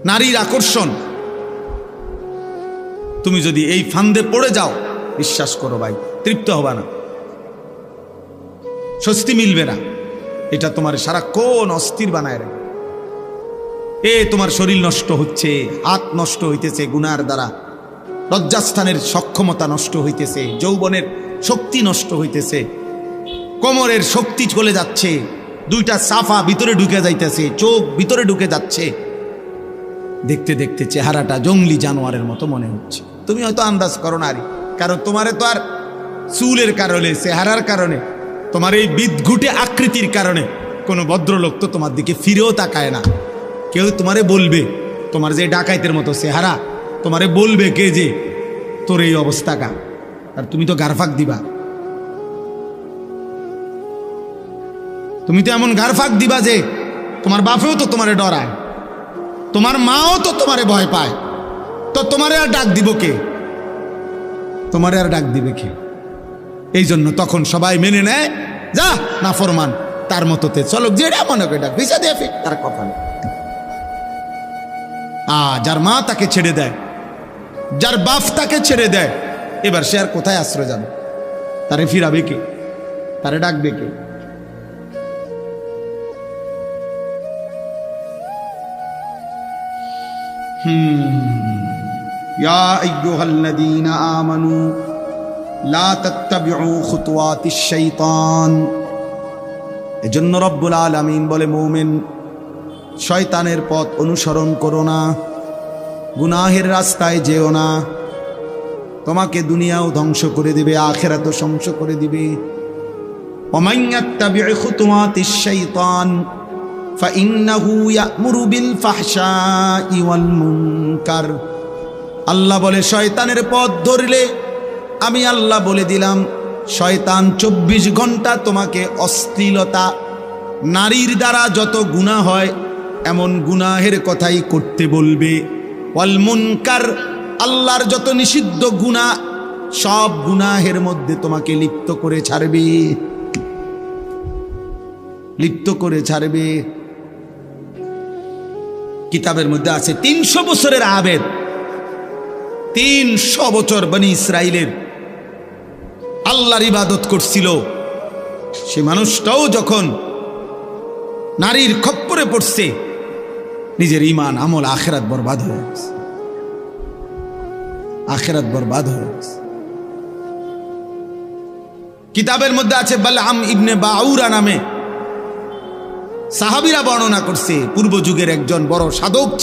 নারীর আকর্ষণ। তুমি যদি এই ফান্দে পড়ে যাও, বিশ্বাস করো ভাই, তৃপ্ত হবে না, স্বস্তি মিলবে না। এটা তোমার সারাক্ষণ অস্থির বানায় রাখে। তোমার শরীর নষ্ট হচ্ছে, হাত নষ্ট হইতেছে গুনার দ্বারা, লজ্জাস্থানের সক্ষমতা নষ্ট হইতেছে, যৌবনের শক্তি নষ্ট হইতেছে, কোমরের শক্তি চলে যাচ্ছে, দুইটা সাফা ভিতরে ঢুকে যাইতেছে, চোখ ভিতরে ঢুকে যাচ্ছে, দেখতে দেখতে চেহারাটা জঙ্গলি জানোয়ারের মতো মনে হচ্ছে। তুমি হয়তো আন্দাজ করো না, কারণ তোমারে তো আর চুলের কারণে, চেহারার কারণে, তোমার এই বিদঘুটে আকৃতির কারণে কোনো ভদ্রলোক তো তোমার দিকে ফিরেও তাকায় না। কেউ তোমারে বলবে, তোমার যে ডাকাইতের মতো চেহারা, তোমারে বলবে কে যে তোর এই অবস্থা কা, আর তুমি তো গারফাক দিবা, তুমি তো এমন গারফাক দিবা যে তোমার বাপেও তো তোমারে ডরায়, তোমার মাও তো তোমারে ভয় পায়, তো তোমারে আর ডাক দিব কে? তোমারে আর ডাক দিবে কে? এই জন্য তখন সবাই মেনে নেয়, যা না ফরমান, তার মতোতে চলো, যেটা মনে করে ডাক, ভিসা দিয়ে ফির, তার কথা নেই। যার মা তাকে ছেড়ে দেয়, যার বাপ তাকে ছেড়ে দেয়, এবার সে আর কোথায় আশ্রয় যাবে? তারে ফিরাবে কে? তারে ডাকবে কে? ইয়া আইয়ুহাল্লাযীনা আমানু লা তাত্তাবিউ খুতুওয়াতিশ শাইতান। এজন্য রব্বুল আলামিন বলে, মুমিন, শয়তানের পথ অনুসরণ করো না, গুনাহের রাস্তায় যেও না, তোমাকে দুনিয়াও ধ্বংস করে দিবে, আখিরাতও ধ্বংস করে দিবে। ওমান ইয়াত্তাবিউ খুতুওয়াতিশ শাইতান ফাইন্নাহু ইয়া'মুরু বিল ফাহশাই ওয়াল মুনকার। আল্লাহ বলে, শয়তানের পথ ধরলে আমি আল্লাহ বলে দিলাম, শয়তান 24 ঘন্টা তোমাকে অশ্লীলতা, নারীর দ্বারা যত গুনাহ হয় এমন গুনাহের কথাই করতে বলবে। ওয়াল মুনকার, আল্লাহর যত নিষিদ্ধ গুনাহ, সব গুনাহের মধ্যে তোমাকে লিপ্ত করে ছাড়বে, লিপ্ত করে ছাড়বে। কিতাবের মধ্যে আছে 300 বছরের আবেদ, 300 বছর বনি ইসরাইলের আল্লাহর ইবাদত করছিল, সে মানুষটাও যখন নারীর খপ্পরে পড়ছে, নিজের ঈমান আমল আখিরাত বরবাদ হয়ে গেছে, আখিরাত বরবাদ হয়ে গেছে। কিতাবের মধ্যে আছে বালআম ইবনে বাউরা নামে সাহাবীরা বর্ণনা করছে, পূর্ব যুগের একজন বড় সাধক ছিল।